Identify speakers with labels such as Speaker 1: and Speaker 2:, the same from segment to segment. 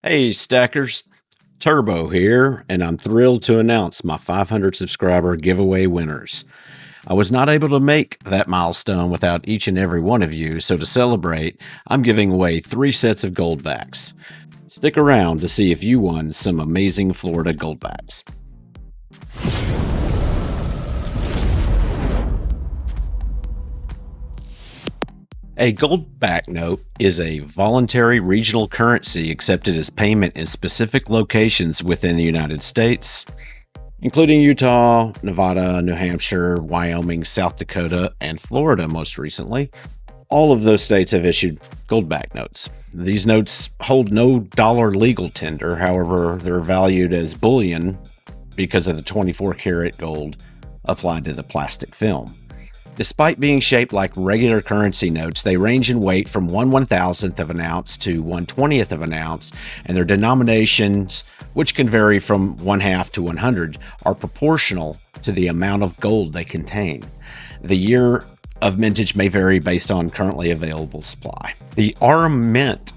Speaker 1: Hey Stackers, Turbo here, and I'm thrilled to announce my 500 subscriber giveaway winners. I was not able to make that milestone without each and every one of you, so to celebrate, I'm giving away 3 sets of Goldbacks. Stick around to see if you won some amazing Florida Goldbacks. A Goldback note is a voluntary regional currency accepted as payment in specific locations within the United States, including Utah, Nevada, New Hampshire, Wyoming, South Dakota, and Florida most recently. All of those states have issued Goldback notes. These notes hold no dollar legal tender, however, they're valued as bullion because of the 24 karat gold applied to the plastic film. Despite being shaped like regular currency notes, they range in weight from 1/1000th of an ounce to 1/20th of an ounce, and their denominations, which can vary from 1/2 to 100, are proportional to the amount of gold they contain. The year of mintage may vary based on currently available supply. The RM Mint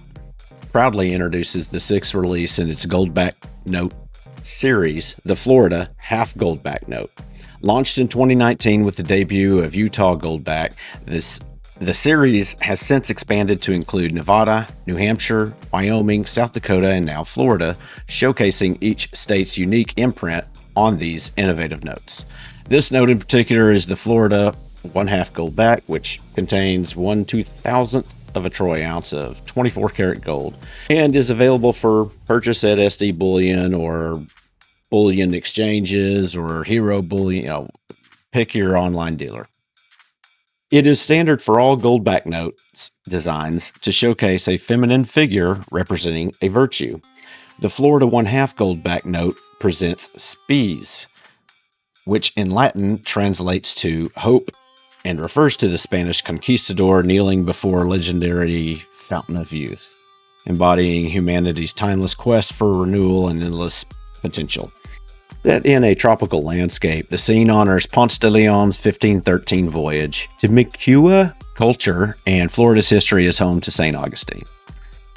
Speaker 1: proudly introduces the 6th release in its Goldback note series, the Florida Half Goldback note. Launched in 2019 with the debut of Utah Goldback, the series has since expanded to include Nevada, New Hampshire, Wyoming, South Dakota, and now Florida, showcasing each state's unique imprint on these innovative notes. This note in particular is the Florida 1/2 Goldback, which contains 1/2000th of a troy ounce of 24 karat gold and is available for purchase at SD Bullion or bullion exchanges or Hero Bullion, pick your online dealer. It is standard for all Goldback notes designs to showcase a feminine figure representing a virtue. The Florida 1/2 Goldback note presents spes, which in Latin translates to hope and refers to the Spanish conquistador kneeling before legendary fountain of youth, embodying humanity's timeless quest for renewal and endless potential. Set in a tropical landscape, the scene honors Ponce de Leon's 1513 voyage to Micua culture, and Florida's history is home to St. Augustine.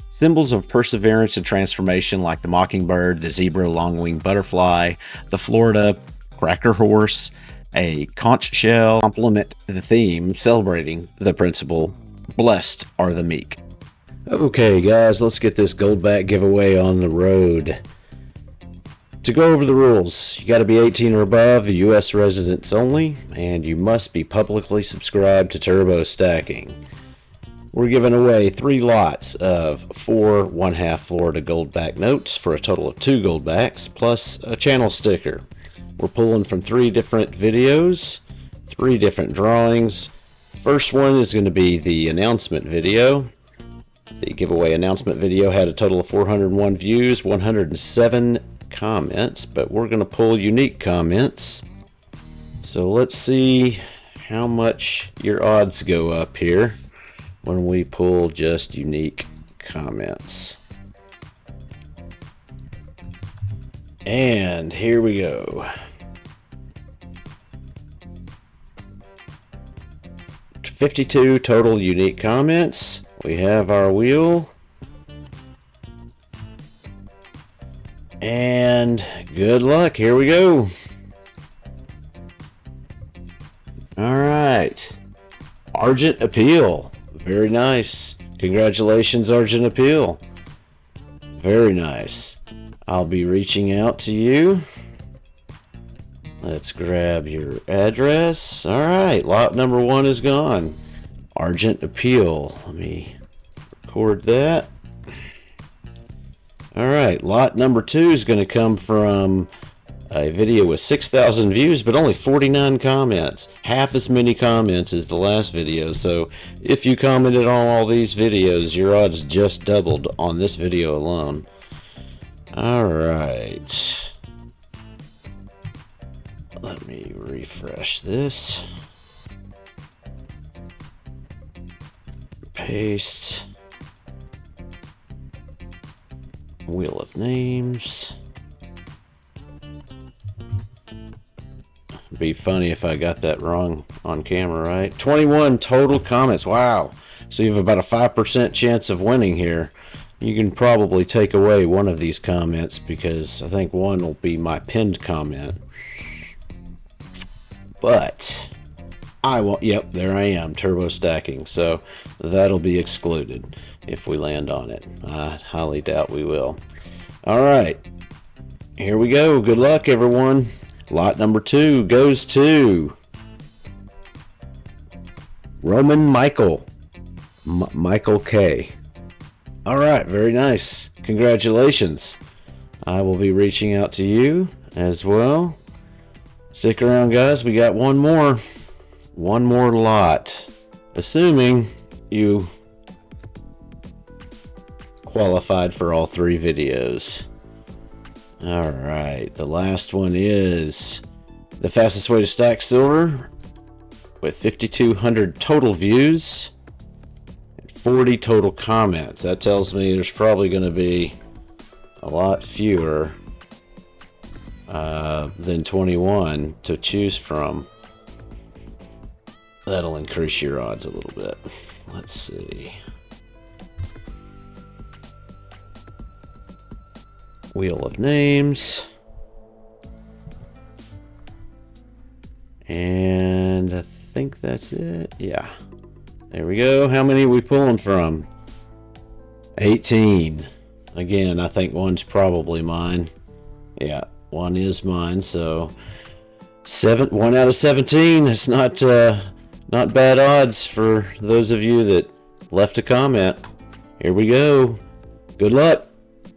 Speaker 1: Symbols of perseverance and transformation like the mockingbird, the zebra long-winged butterfly, the Florida cracker horse, a conch shell complement the theme celebrating the principle, blessed are the meek. Okay guys, let's get this Goldback giveaway on the road. To go over the rules, you got to be 18 or above, U.S. residents only, and you must be publicly subscribed to Turbo Stacking. We're giving away 3 lots of 4 1/2 Florida Goldback notes for a total of 2 Goldbacks, plus a channel sticker. We're pulling from 3 different videos, 3 different drawings. First one is going to be the announcement video. The giveaway announcement video had a total of 401 views, 107 comments, but we're going to pull unique comments. So let's see how much your odds go up here when we pull just unique comments. And here we go. 52 total unique comments. We have our wheel. And good luck. Here we go. All right. Argent Appeal. Very nice. Congratulations, Argent Appeal. Very nice. I'll be reaching out to you. Let's grab your address. All right. Lot number 1 is gone. Argent Appeal. Let me record that. All right, lot number 2 is going to come from a video with 6,000 views, but only 49 comments. Half as many comments as the last video. So if you commented on all these videos, your odds just doubled on this video alone. All right. Let me refresh this. Paste. Wheel of names. It'd be funny if I got that wrong on camera, right? 21 total comments. Wow. So you have about a 5% chance of winning here. You can probably take away one of these comments because I think one will be my pinned comment. But I won't. Yep, there I am, turbo stacking. So that'll be excluded if we land on it. I highly doubt we will. All right, here we go. Good luck, everyone. Lot number 2 goes to Roman Michael. Michael K. All right, very nice. Congratulations. I will be reaching out to you as well. Stick around, guys. We got one more lot. Assuming you qualified for all 3 videos. All right, the last one is the fastest way to stack silver with 5,200 total views. 40 total comments. That tells me there's probably going to be a lot fewer than 21 to choose from. That'll increase your odds a little bit. Let's see. Wheel of names. And I think that's it. Yeah. There we go. How many are we pulling from? 18. Again, I think one's probably mine. Yeah, one is mine. So 1 out of 17. It's not bad odds for those of you that left a comment. Here we go. Good luck.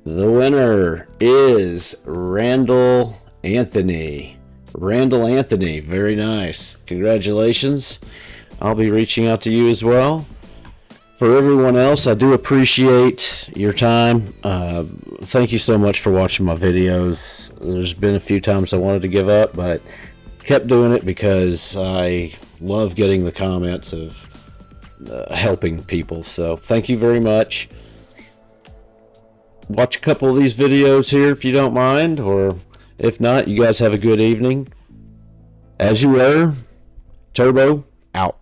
Speaker 1: The winner is Randall Anthony. Randall Anthony. Very nice. Congratulations. I'll be reaching out to you as well. For everyone else, I do appreciate your time. Thank you so much for watching my videos. There's been a few times I wanted to give up, but kept doing it because I love getting the comments of helping people. So thank you very much. Watch a couple of these videos here if you don't mind, or if not, you guys have a good evening. As you were, Turbo out.